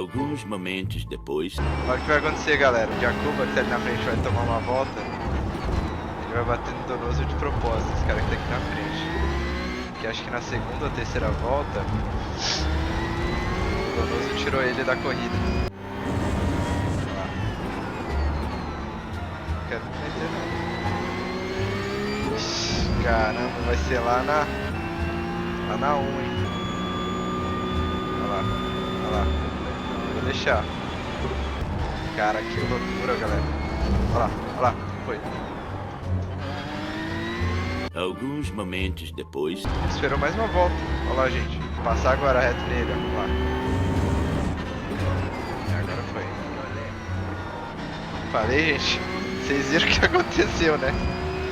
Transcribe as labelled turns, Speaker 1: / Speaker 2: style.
Speaker 1: Alguns momentos depois.
Speaker 2: Olha o que vai acontecer, galera. O Jacoba, que tá ali na frente, vai tomar uma volta. Ele vai bater no Donoso de propósito, esse cara que tá aqui na frente. Que acho que na segunda ou terceira volta, o Donoso tirou ele da corrida. Lá. Não quero me meter, não. Ixi, caramba, vai ser lá na 1, hein. Olha lá, olha lá. Vou deixar. Cara, que loucura, galera. Olha lá, foi.
Speaker 1: Alguns momentos depois.
Speaker 2: Esperou mais uma volta. Olha lá, gente. Passar agora reto nele, ó. Lá. Agora foi. Falei, gente. Vocês viram o que aconteceu, né?